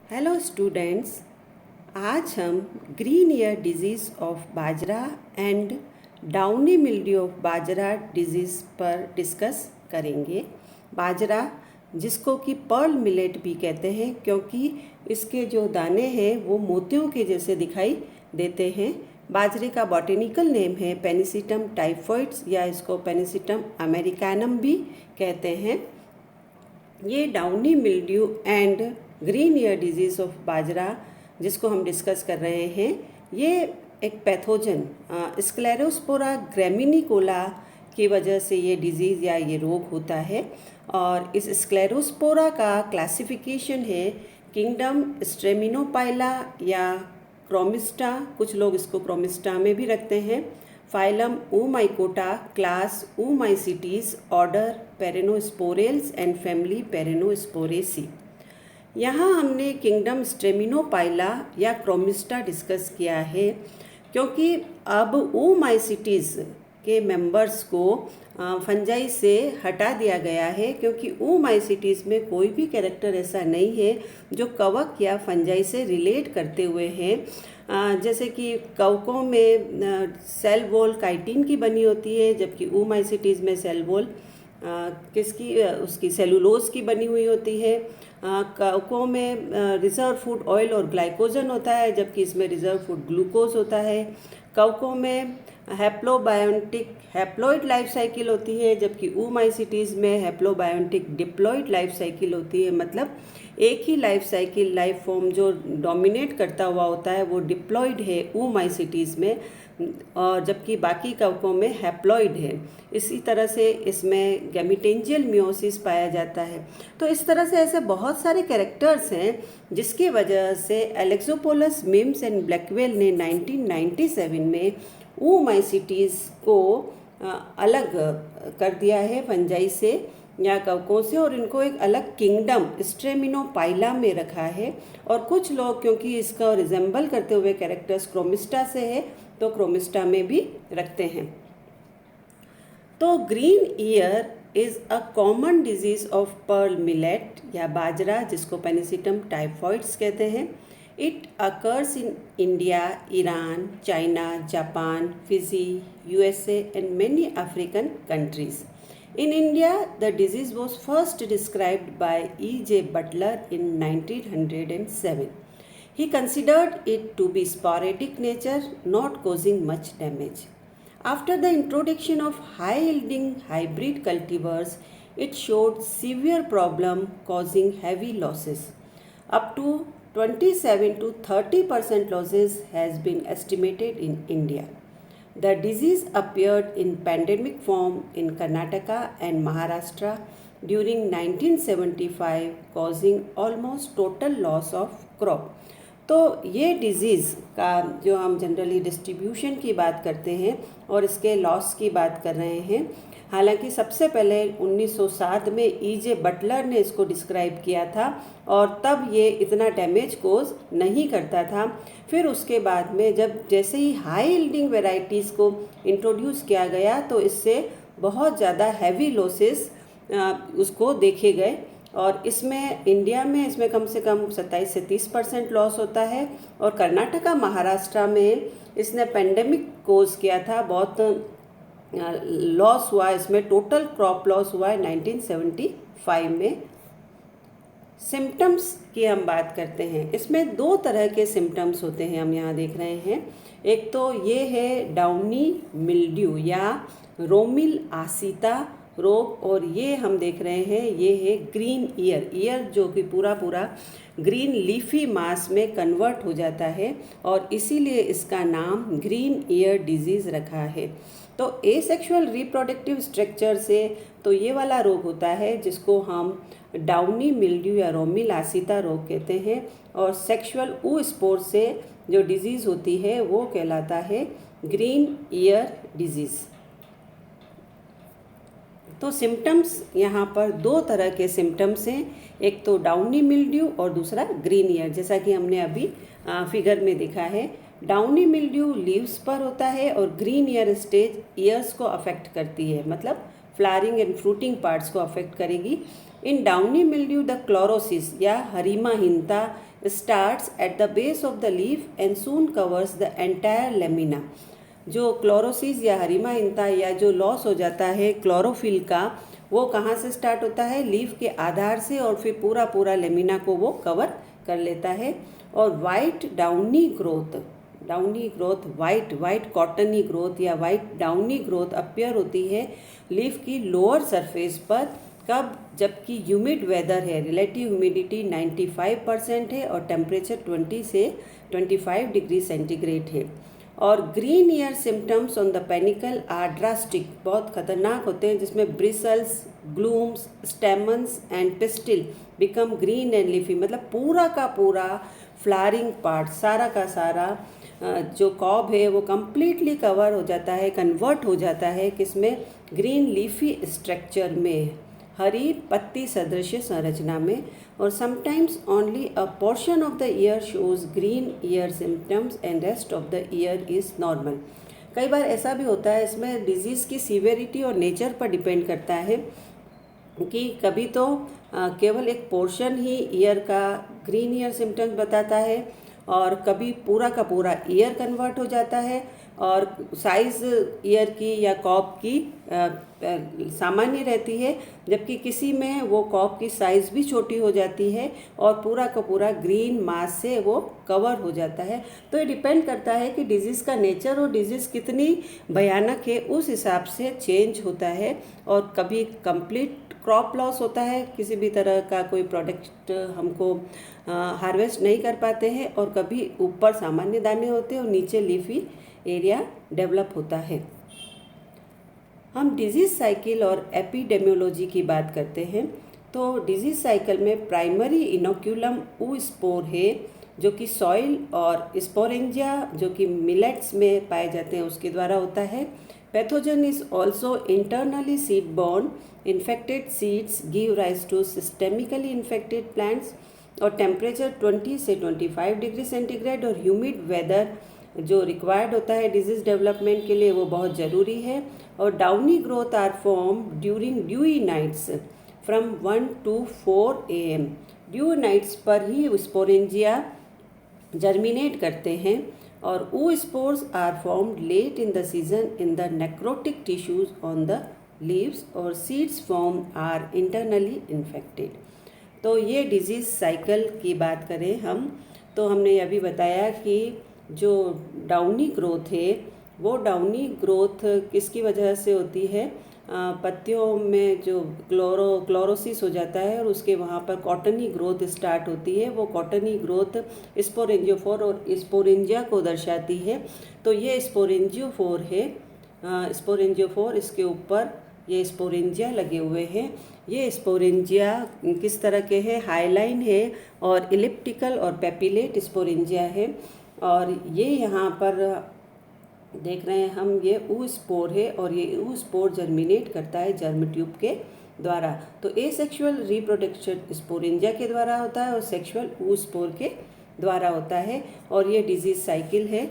Hello students. आज हम green ear disease of bajra and downy mildew of bajra disease पर discuss करेंगे। बाजरा जिसको कि पर्ल मिलेट भी कहते हैं क्योंकि इसके जो दाने हैं वो मोतियों के जैसे दिखाई देते हैं। बाजरे का बॉटेनिकल नेम है पेनिसिटम टाइफॉइड्स या इसको पेनिसिटम अमेरिकानम भी कहते हैं। ये downy mildew and green ear disease of bajra जिसको हम डिस्कस कर रहे हैं, ये एक पैथोजन स्क्लेरोस्पोरा ग्रेमिनिकोला की वजह से ये डिज़ीज़ या ये रोग होता है। और इस स्क्लेरोस्पोरा का क्लासिफिकेशन है किंगडम स्ट्रेमिनोपाइला या क्रोमिस्टा, कुछ लोग इसको क्रोमिस्टा में भी रखते हैं। Phylum Oomycota, class Oomycetes, order Peronosporales and family Peronosporaceae. यहाँ हमने किंगडम स्ट्रेमिनोपाइला या क्रोमिस्टा डिस्कस किया है क्योंकि अब ओमाइसिटीज के मेंबर्स को फंजाई से हटा दिया गया है क्योंकि ओमाइसिटीज में कोई भी कैरेक्टर ऐसा नहीं है जो कवक या फंजाई से रिलेट करते हुए हैं। जैसे कि कवकों में सेल वॉल काइटिन की बनी होती है, जबकि ओमाइसिटीज में सेल वॉल किसकी उसकी सेलुलोज की बनी हुई होती है। कवकों में रिजर्व फूड ऑयल और ग्लाइकोजन होता है, जबकि इसमें रिजर्व फूड ग्लूकोज होता है। कवकों में हैप्लोबायोटिक हैप्लॉइड लाइफ साइकिल होती है, जबकि ओमाइसिटीज़ में हैप्लोबायोटिक डिप्लॉइड लाइफ साइकिल होती है। मतलब एक ही लाइफ साइकिल लाइफ फॉर्म जो डोमिनेट करता हुआ होता है वो डिप्लॉइड है ओमाइसिटीज़ में, और जबकि बाकी कवकों में हैप्लॉइड है। इसी तरह से इसमें गैमीटेंजियल मियोसिस पाया जाता है। तो इस तरह से ऐसे बहुत सारे कैरेक्टर्स हैं जिसकी वजह से एलेक्सोपोलस, मिम्स एंड ब्लैकवेल ने 1997 में ओमाइसिटीज़ को अलग कर दिया है फंजाई से या कवकों से, और इनको एक अलग किंगडम स्ट्रेमिनोपाइला में रखा है। और कुछ लोग क्योंकि इसका रिजेंबल करते हुए कैरेक्टर्स क्रोमिस्टा से है तो क्रोमिस्टा में भी रखते हैं। तो green ear is a common disease of pearl millet या बाजरा जिसको पेनिसिटम टाइफॉइड्स कहते हैं। It occurs in India, Iran, China, Japan, Fiji, USA and many African countries. In India, the disease was first described by E.J. Butler in 1907. He considered it to be sporadic nature, not causing much damage. After the introduction of high-yielding hybrid cultivars, it showed severe problem causing heavy losses. Up to 27 to 30% losses has been estimated in India. The disease appeared in pandemic form in Karnataka and Maharashtra during 1975, causing almost total loss of crop. तो ये disease का जो हम generally distribution की बात करते हैं और इसके लॉस की बात कर रहे हैं, हालांकि सबसे पहले 1907 में E.J. बटलर ने इसको डिस्क्राइब किया था और तब ये इतना डैमेज कोज नहीं करता था। फिर उसके बाद में जैसे ही हाई यील्डिंग वेराइटीज़ को इंट्रोड्यूस किया गया तो इससे बहुत ज़्यादा हैवी लॉसेस उसको देखे गए, और इसमें इंडिया में इसमें कम से कम 27 से 30% लॉस होता है। और कर्नाटका, महाराष्ट्र में इसने पेंडेमिक कोज किया था, बहुत लॉस हुआ, इसमें टोटल क्रॉप लॉस हुआ है 1975 में। सिम्टम्स की हम बात करते हैं, इसमें दो तरह के सिम्टम्स होते हैं हम यहाँ देख रहे हैं। एक तो ये है डाउनी मिल्ड्यू या रोमिल आसिता रोग, और ये हम देख रहे हैं ये है ग्रीन ईयर जो कि पूरा ग्रीन लीफी मास में कन्वर्ट हो जाता है और इसीलिए इसका नाम ग्रीन ईयर डिजीज़ रखा है। तो एसेक्सुअल रिप्रोडक्टिव स्ट्रक्चर से तो ये वाला रोग होता है जिसको हम डाउनी मिल्ड्यू या रोमिल आसिता रोग कहते हैं, और सेक्सुअल oospore से जो डिजीज़ होती है वो कहलाता है ग्रीन ईयर डिजीज़। तो सिम्टम्स यहाँ पर दो तरह के सिम्टम्स हैं, एक तो डाउनी मिल्ड्यू और दूसरा ग्रीन ईयर, जैसा कि हमने अभी फिगर में देखा है। डाउनी मिल्ड्यू लीव्स पर होता है और ग्रीन ईयर स्टेज ईयर्स को अफेक्ट करती है, मतलब फ्लावरिंग एंड फ्रूटिंग पार्ट्स को अफेक्ट करेगी। इन डाउनी मिल्ड्यू द क्लोरोसिस या हरिमाहीनता starts at the base of the leaf and soon covers the entire lamina. जो क्लोरोसिस या हरिमाइनता या जो लॉस हो जाता है क्लोरोफिल का, वो कहाँ से स्टार्ट होता है? लीफ के आधार से, और फिर पूरा पूरा लेमिना को वो कवर कर लेता है। और white downy growth white cottony growth या वाइट डाउनी ग्रोथ अपीयर होती है लीफ की लोअर सरफेस पर। कब? जबकि ह्यूमिड वेदर है, रिलेटिव ह्यूमिडिटी 95% है और टेम्परेचर 20 से 25 डिग्री सेंटीग्रेड है। और green ear symptoms on the panicle are drastic, बहुत खतरनाक होते हैं, जिसमें bristles, glumes, stamens and pistil become green and leafy, मतलब पूरा का पूरा फ्लावरिंग पार्ट, सारा का सारा जो कॉब है वो कम्प्लीटली कवर हो जाता है, कन्वर्ट हो जाता है किसमें? ग्रीन लीफी स्ट्रक्चर में, हरी पत्ती सदृश संरचना में। और sometimes only a portion of the year shows green ear symptoms and rest of the year is normal. कई बार ऐसा भी होता है, इसमें डिजीज़ की सीवियरिटी और नेचर पर डिपेंड करता है कि कभी तो केवल एक पोर्शन ही ईयर का ग्रीन ईयर सिम्टम्स बताता है, और कभी पूरा का पूरा ईयर कन्वर्ट हो जाता है, और साइज़ ईयर की या कॉब की सामान्य रहती है, जबकि किसी में वो कॉब की साइज़ भी छोटी हो जाती है और पूरा का पूरा ग्रीन मास से वो कवर हो जाता है। तो ये डिपेंड करता है कि डिजीज़ का नेचर और डिजीज़ कितनी भयानक है, उस हिसाब से चेंज होता है। और कभी कंप्लीट क्रॉप लॉस होता है, किसी भी तरह का कोई प्रोडक्ट हमको हार्वेस्ट नहीं कर पाते हैं, और कभी ऊपर सामान्य दाने होते हैं और नीचे लीफी एरिया डेवलप होता है। हम डिजीज़ साइकिल और एपिडेमियोलॉजी की बात करते हैं। तो डिजीज़ साइकिल में प्राइमरी इनोक्यूलम ऊ-स्पोर है, जो कि सॉइल, और स्पोरेंजिया जो कि मिलेट्स में पाए जाते हैं उसके द्वारा होता है। Pathogen is also internally seed borne, infected seeds give rise to systemically infected plants. और टेम्परेचर 20 से 25 डिग्री सेंटीग्रेड और ह्यूमिड वेदर जो रिक्वायर्ड होता है डिजीज़ डेवलपमेंट के लिए, वो बहुत ज़रूरी है। और downy growth are form during dewy nights from 1 to 4 AM। Dew nights पर ही स्पोरेंजिया जर्मिनेट करते हैं, और oospores are formed late in the season in the necrotic tissues on the leaves, और seeds form are internally infected. तो ये disease cycle की बात करें हम, तो हमने यह भी बताया कि जो डाउनी ग्रोथ है, वो डाउनी ग्रोथ किसकी वजह से होती है? पत्तियों में जो क्लोरोसिस हो जाता है और उसके वहाँ पर कॉटनी ग्रोथ स्टार्ट होती है। वो कॉटनी ग्रोथ स्पोरेंजियोफोर और स्पोरेंजिया को दर्शाती है। तो ये स्पोरेंजियोफोर है, स्पोरेंजियोफोर, इसके ऊपर ये स्पोरेंजिया लगे हुए हैं। ये स्पोरेंजिया किस तरह के हैं? हाईलाइन है और इलिप्टिकल और पेपिलेट स्पोरेंजिया है। और ये यहाँ पर देख रहे हैं हम, ये ऊ स्पोर है, और ये ऊ स्पोर जर्मिनेट करता है जर्म ट्यूब के द्वारा। तो एसेक्सुअल रिप्रोडक्शन स्पोरेंजिया के द्वारा होता है और सेक्सुअल ऊ स्पोर के द्वारा होता है। और ये डिजीज़ साइकिल है,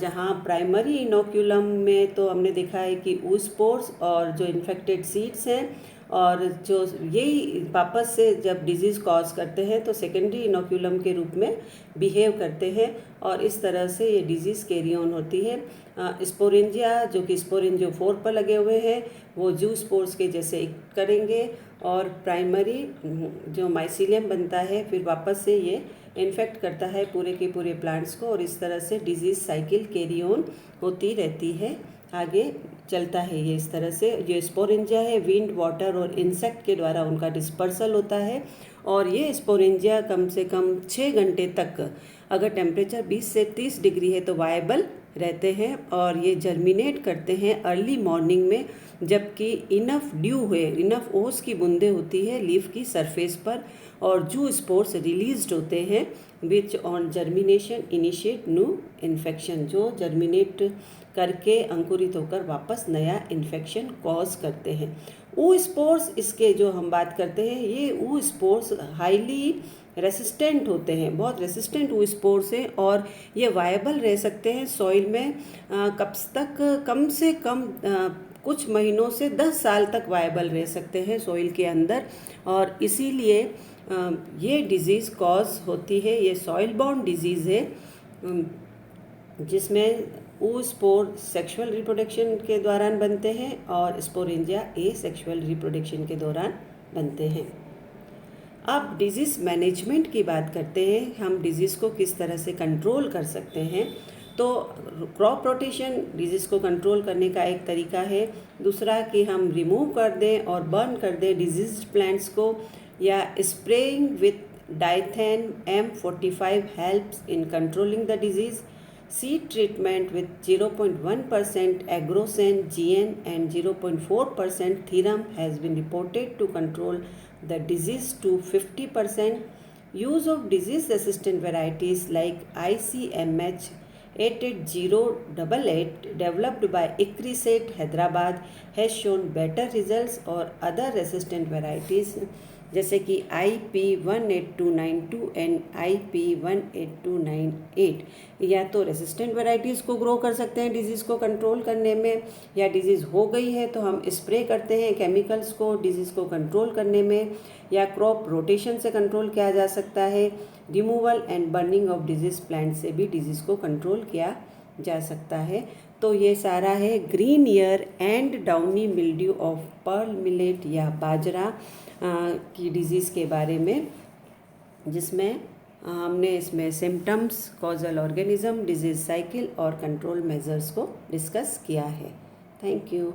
जहाँ प्राइमरी इनोक्यूलम में तो हमने देखा है कि ऊ स्पोर्स और जो इन्फेक्टेड सीड्स हैं, और जो यही वापस से जब डिजीज़ कॉज करते हैं तो सेकेंडरी इनोक्यूलम के रूप में बिहेव करते हैं, और इस तरह से ये डिजीज़ कैरी ऑन होती है। स्पोरेंजिया जो कि स्पोरेंजियोफोर पर लगे हुए हैं, वो जू स्पोर्स के जैसे करेंगे, और प्राइमरी जो माइसीलियम बनता है फिर वापस से ये इन्फेक्ट करता है पूरे के पूरे प्लांट्स को, और इस तरह से डिजीज़ साइकिल कैरी ऑन होती रहती है, आगे चलता है ये इस तरह से। जो स्पोरेंजिया है, विंड, वाटर और इंसेक्ट के द्वारा उनका डिस्पर्सल होता है, और ये स्पोरेंजिया कम से कम 6 घंटे तक, अगर टेम्परेचर 20 से 30 डिग्री है तो वायबल रहते हैं, और ये जर्मिनेट करते हैं अर्ली मॉर्निंग में, जबकि इनफ ड्यू है, इनफ ओस की बूंदें होती है लीफ की सरफेस पर, और जू स्पोर्स रिलीज्ड होते हैं which on germination initiate new infection, जो जर्मिनेट करके अंकुरित होकर वापस नया इन्फेक्शन कॉज करते हैं। ऊ स्पोर्स, इसके जो हम बात करते हैं, ये ऊ स्पोर्स हाईली रेसिस्टेंट होते हैं, बहुत रेसिस्टेंट ऊ स्पोर्स हैं, और ये वायबल रह सकते हैं सॉइल में कब तक? कम से कम कुछ महीनों से 10 साल तक वायबल रह सकते हैं सॉइल के अंदर। और इसीलिए ये डिज़ीज़ कॉज होती है, ये सॉइल बॉर्न डिजीज़ है, जिसमें स्पोर सेक्सुअल रिप्रोडक्शन के दौरान बनते हैं और स्पोरेंजिया ए सेक्सुअल रिप्रोडक्शन के दौरान बनते हैं। अब डिज़ीज़ मैनेजमेंट की बात करते हैं, हम डिज़ीज़ को किस तरह से कंट्रोल कर सकते हैं। तो क्रॉप रोटेशन डिज़ीज़ को कंट्रोल करने का एक तरीका है। दूसरा कि हम रिमूव कर दें और बर्न कर दें डिजीज प्लांट्स को, या spraying with Dithane M45 helps in controlling the disease. Seed treatment with 0.1% agrocin GN and 0.4% therum has been reported to control the disease to 50%. Use of disease-resistant varieties like ICMH 88088 developed by ICRISAT Hyderabad has shown better results, और other resistant varieties जैसे कि IP18292 and IP18298 या तो resistant varieties को grow कर सकते हैं disease को कंट्रोल करने में, या डिजीज़ हो गई है तो हम स्प्रे करते हैं केमिकल्स को डिजीज़ को कंट्रोल करने में, या क्रॉप रोटेशन से कंट्रोल किया जा सकता है। Removal and burning of disease plant से भी डिजीज़ को कंट्रोल किया जा सकता है। तो ये सारा है green ear and downy mildew of pearl millet या बाजरा की डिज़ीज़ के बारे में, जिसमें हमने इसमें symptoms, causal organism, disease cycle और कंट्रोल मेजर्स को डिस्कस किया है। Thank you.